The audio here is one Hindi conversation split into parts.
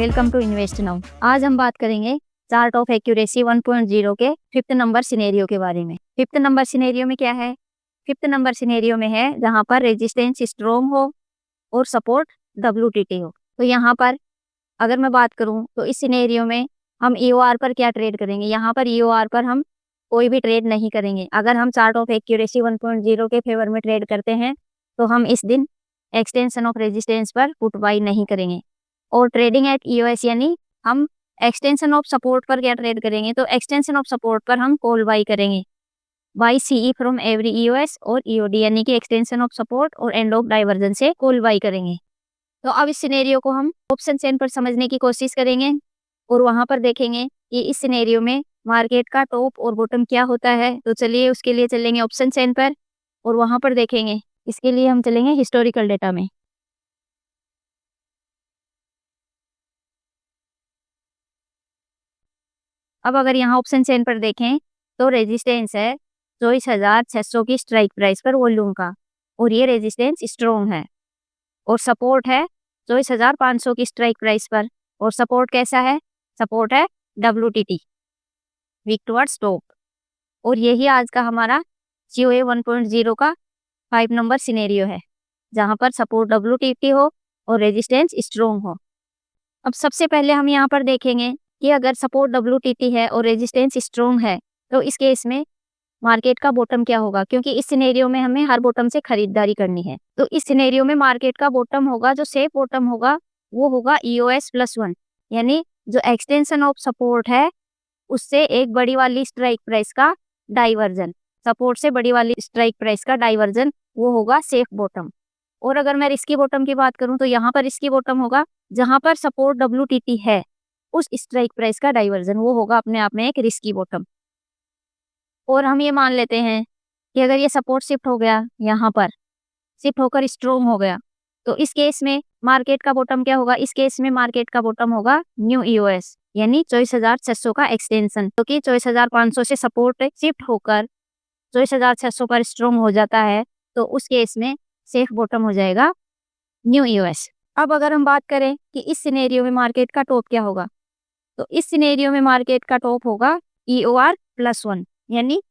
Welcome to invest now. आज हम बात करेंगे चार्ट ऑफ एक्यूरेसी 1.0 के 5th नंबर सिनेरियो के बारे में। 5th नंबर सिनेरियो में क्या है? 5th नंबर सिनेरियो में है जहां पर रेजिस्टेंस स्ट्रॉन्ग हो और सपोर्ट WTT हो। तो यहाँ पर अगर मैं बात करूं तो इस सिनेरियो में हम EOR पर क्या ट्रेड करेंगे? यहाँ पर EOR पर हम कोई भी ट्रेड नहीं करेंगे। अगर हम चार्ट ऑफ एक्यूरेसी 1.0 के फेवर में ट्रेड करते हैं तो हम इस दिन एक्सटेंशन ऑफ रेजिस्टेंस पर पुट बाई नहीं करेंगे। और ट्रेडिंग एट EOS यानी हम एक्सटेंशन ऑफ सपोर्ट पर क्या ट्रेड करेंगे? तो एक्सटेंशन ऑफ सपोर्ट पर हम कॉल बाई करेंगे, by CE from every EOS और EOD यानी कि एक्सटेंशन ऑफ सपोर्ट और एंड ऑफ डाइवर्जन से कॉल बाई करेंगे। तो अब इस सिनेरियो को हम ऑप्शन चेन पर समझने की कोशिश करेंगे और वहां पर देखेंगे कि इस सिनेरियो में मार्केट का टॉप और बॉटम क्या होता है। तो चलिए उसके लिए चलेंगे ऑप्शन चेन पर और वहां पर देखेंगे। इसके लिए हम चलेंगे हिस्टोरिकल डेटा में। अब अगर यहाँ ऑप्शन चेन पर देखें तो रेजिस्टेंस है 24,600 की स्ट्राइक प्राइस पर वॉल्यूम का और ये रेजिस्टेंस स्ट्रॉन्ग है। और सपोर्ट है 24,500 की स्ट्राइक प्राइस पर और सपोर्ट कैसा है? सपोर्ट है WTT, वीक टुवर्ड्स टॉप। और यही आज का हमारा COA 1.0 का 5 नंबर सिनेरियो है जहां पर सपोर्ट WTT हो और रेजिस्टेंस स्ट्रॉन्ग हो। अब सबसे पहले हम यहाँ पर देखेंगे कि अगर सपोर्ट WTT है और रेजिस्टेंस स्ट्रॉन्ग है तो इस केस में मार्केट का बॉटम क्या होगा? क्योंकि इस सिनेरियो में हमें हर बॉटम से खरीदारी करनी है। तो इस सिनेरियो में मार्केट का बॉटम होगा, जो सेफ बॉटम होगा वो होगा EOS+1 यानी जो एक्सटेंशन ऑफ सपोर्ट है उससे एक बड़ी वाली स्ट्राइक प्राइस का डाइवर्जन, सपोर्ट से बड़ी वाली स्ट्राइक प्राइस का डाइवर्जन वो होगा सेफ बॉटम। और अगर मैं रिस्की बॉटम की बात करूं तो यहाँ पर रिस्की बॉटम होगा जहां पर सपोर्ट WTT है, उस स्ट्राइक प्राइस का डाइवर्जन वो होगा अपने आप में एक रिस्की बॉटम। और हम ये मान लेते हैं कि अगर ये सपोर्ट शिफ्ट हो गया, यहाँ पर शिफ्ट होकर स्ट्रॉन्ग हो गया, तो इस केस में मार्केट का बॉटम क्या होगा? इस केस में मार्केट का बॉटम होगा न्यू EOS यानी 24,600 का एक्सटेंशन। तो कि 24,500 से सपोर्ट शिफ्ट होकर 24,600 पर स्ट्रॉन्ग हो जाता है तो उस केस में सेफ बॉटम हो जाएगा न्यू EOS। अब अगर हम बात करें कि इस सिनेरियो में मार्केट का टॉप क्या होगा, तो इस सिनेरियो में मार्केट का टॉप होगा EOR+1 यानी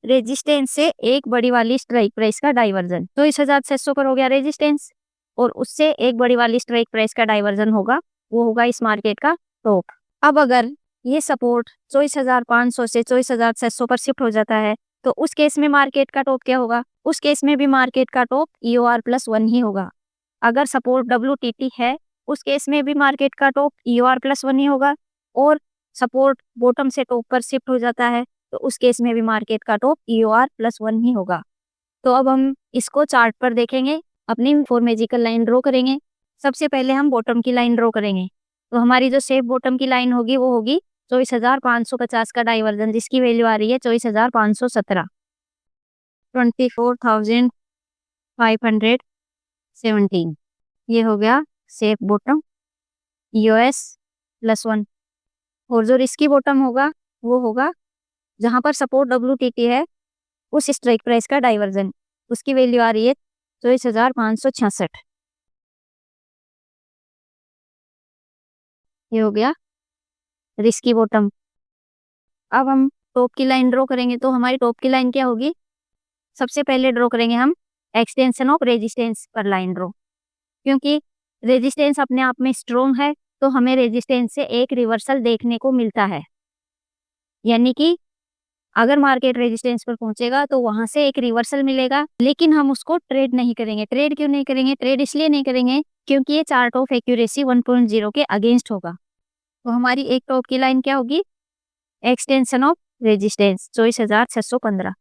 रेजिस्टेंस से एक बड़ी वाली स्ट्राइक प्राइस का डाइवर्जन। तो 24,600 पर हो गया रेजिस्टेंस और उससे एक बड़ी वाली स्ट्राइक प्राइस का डाइवर्जन होगा, वो होगा इस मार्केट का टॉप। अब अगर ये सपोर्ट 24,500 से 24,600 पर शिफ्ट हो जाता है तो उस केस में मार्केट का टॉप क्या होगा? उस केस में भी मार्केट का टॉप EOR+1 ही होगा। अगर सपोर्ट WTT है उस केस में भी मार्केट का टॉप EOR+1 ही होगा। और सपोर्ट बॉटम से टॉप पर शिफ्ट हो जाता है तो उस केस में भी मार्केट का टॉप EOR+1 ही होगा। तो अब हम इसको चार्ट पर देखेंगे, अपनी फॉर्मेजिकल लाइन ड्रॉ करेंगे। सबसे पहले हम बॉटम की लाइन ड्रॉ करेंगे। तो हमारी जो सेफ बॉटम की लाइन होगी वो होगी 24,550 का डाइवर्जन जिसकी वैल्यू आ रही है 24,517, 24,517। ये हो गया सेफ बॉटम EOS+1। और जो रिस्की बॉटम होगा वो होगा जहां पर सपोर्ट WTT है उस स्ट्राइक प्राइस का डाइवर्जन, उसकी वैल्यू आ रही है 24,566। ये हो गया रिस्की बॉटम। अब हम टॉप की लाइन ड्रॉ करेंगे। तो हमारी टॉप की लाइन क्या होगी? सबसे पहले ड्रॉ करेंगे हम एक्सटेंशन ऑफ रेजिस्टेंस पर लाइन ड्रॉ। क्योंकि रेजिस्टेंस अपने आप में स्ट्रॉन्ग है तो हमें रेजिस्टेंस से एक रिवर्सल देखने को मिलता है, यानी कि अगर मार्केट रेजिस्टेंस पर पहुंचेगा तो वहां से एक रिवर्सल मिलेगा, लेकिन हम उसको ट्रेड नहीं करेंगे। ट्रेड क्यों नहीं करेंगे? ट्रेड इसलिए नहीं करेंगे क्योंकि ये चार्ट ऑफ एक्यूरेसी 1.0 के अगेंस्ट होगा। तो हमारी एक टॉप की लाइन क्या होगी? Extension of resistance 24,615।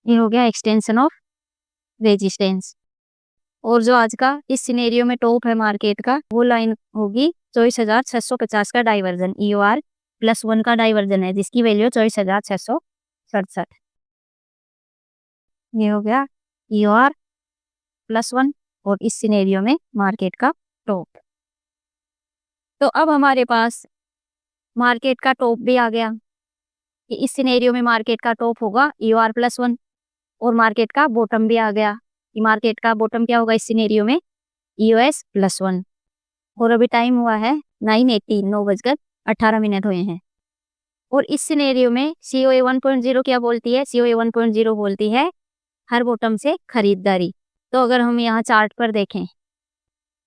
ये हो गया एक्सटेंशन ऑफ रेजिस्टेंस। और जो आज का इस सिनेरियो में टॉप है मार्केट का वो लाइन होगी 24,650 का डाइवर्जन, EOR+1 का डाइवर्जन है जिसकी वैल्यू 24,667। ये हो गया EOR+1 और इस सिनेरियो में मार्केट का टॉप। तो अब हमारे पास मार्केट का टॉप भी आ गया कि इस सिनेरियो में मार्केट का टॉप होगा EOR+1 और मार्केट का बॉटम भी आ गया कि मार्केट का बॉटम क्या होगा इस सिनेरियो में, EOS+1। और अभी टाइम हुआ है 9:18, 9:18 हुए हैं। और इस सिनेरियो में COA 1.0 क्या बोलती है, COA 1.0 बोलती है हर बॉटम से खरीदारी। तो अगर हम यहाँ चार्ट पर देखें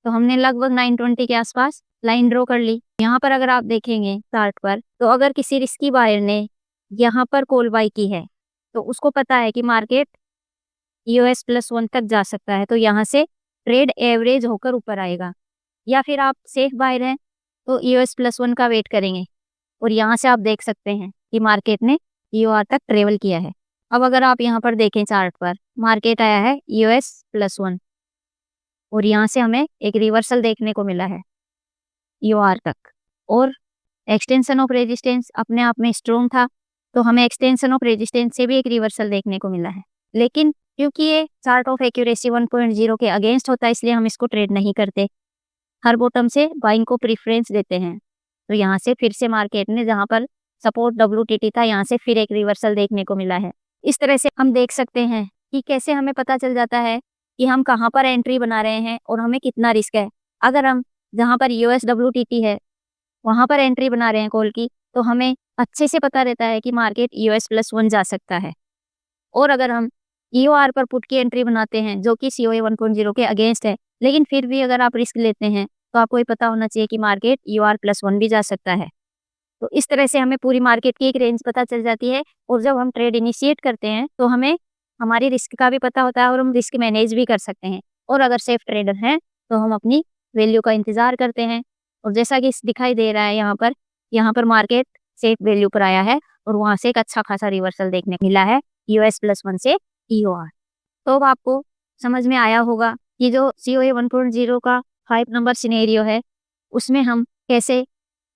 तो हमने लगभग 920 के आसपास लाइन ड्रॉ कर ली। यहाँ पर अगर आप देखेंगे चार्ट पर, तो अगर किसी रिस्की बायर ने यहाँ पर कॉल बाई की है तो उसको पता है कि मार्केट EOS+1 तक जा सकता है, तो यहाँ से ट्रेड एवरेज होकर ऊपर आएगा। या फिर आप सेफ बायर हैं तो EOS+1 का वेट करेंगे और यहाँ से आप देख सकते हैं कि मार्केट ने EOR तक ट्रेवल किया है। अब अगर आप यहाँ पर देखें चार्ट पर, मार्केट आया है EOS+1 और यहाँ से हमें एक रिवर्सल देखने को मिला है EOR तक, और एक्सटेंशन ऑफ रेजिस्टेंस अपने आप में स्ट्रॉन्ग था, तो हमें एक्सटेंशन ऑफ रेजिस्टेंस से भी एक रिवर्सल देखने को मिला है। लेकिन क्योंकि ये चार्ट ऑफ एक्यूरेसी 1.0 के अगेंस्ट होता है, इसलिए हम इसको ट्रेड नहीं करते, हर बॉटम से बाइंग को प्रीफरेंस देते हैं। तो यहाँ से फिर से मार्केट ने जहाँ पर सपोर्ट WTT था, यहाँ से फिर एक रिवर्सल देखने को मिला है। इस तरह से हम देख सकते हैं कि कैसे हमें पता चल जाता है कि हम कहाँ पर एंट्री बना रहे हैं और हमें कितना रिस्क है। अगर हम जहाँ पर USWTT है वहाँ पर एंट्री बना रहे हैं कॉल की, तो हमें अच्छे से पता रहता है कि मार्केट EOS+1 जा सकता है। और अगर हम EOR पर पुट की एंट्री बनाते हैं जो कि COA 1.0 के अगेंस्ट है, लेकिन फिर भी अगर आप रिस्क लेते हैं तो आपको ये पता होना चाहिए कि मार्केट EOR+1 भी जा सकता है। तो इस तरह से हमें पूरी मार्केट की एक रेंज पता चल जाती है, और जब हम ट्रेड इनिशिएट करते हैं तो हमें हमारी रिस्क का भी पता होता है और हम रिस्क मैनेज भी कर सकते हैं। और अगर सेफ ट्रेडर हैं तो हम अपनी वैल्यू का इंतजार करते हैं। और जैसा कि दिखाई दे रहा है यहाँ पर मार्केट सेफ वैल्यू पर आया है और वहाँ से एक अच्छा खासा रिवर्सल देखने को मिला है EOS+1 से EOR। तो अब आपको समझ में आया होगा कि जो COA 1.0 का 5 नंबर सिनेरियो है उसमें हम कैसे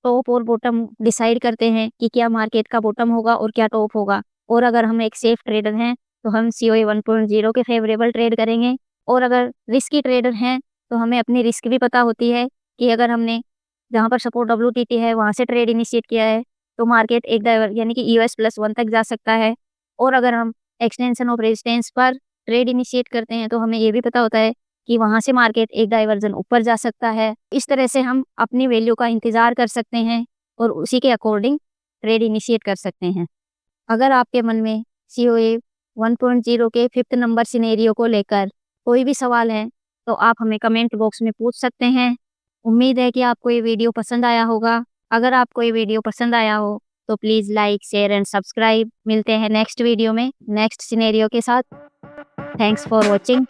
टॉप और बॉटम डिसाइड करते हैं कि क्या मार्केट का बॉटम होगा और क्या टॉप होगा। और अगर हम एक सेफ ट्रेडर हैं तो हम COA 1.0 के फेवरेबल ट्रेड करेंगे, और अगर रिस्की ट्रेडर हैं तो हमें अपनी रिस्क भी पता होती है कि अगर हमने जहाँ पर सपोर्ट WTT है वहाँ से ट्रेड इनिशिएट किया है तो मार्केट एक यानी कि EOS+1 तक जा सकता है। और अगर हम एक्सटेंशन ऑफ रेजिस्टेंस पर ट्रेड इनिशिएट करते हैं तो हमें ये भी पता होता है कि वहाँ से मार्केट एक डाइवर्जन ऊपर जा सकता है। इस तरह से हम अपनी वैल्यू का इंतजार कर सकते हैं और उसी के अकॉर्डिंग ट्रेड इनिशिएट कर सकते हैं। अगर आपके मन में COA 1.0 के 5th नंबर सिनेरियो को लेकर कोई भी सवाल है तो आप हमें कमेंट बॉक्स में पूछ सकते हैं। उम्मीद है कि आपको ये वीडियो पसंद आया होगा। अगर आपको ये वीडियो पसंद आया हो तो please like, share and subscribe. मिलते हैं नेक्स्ट वीडियो में नेक्स्ट सिनेरियो के साथ। Thanks for watching.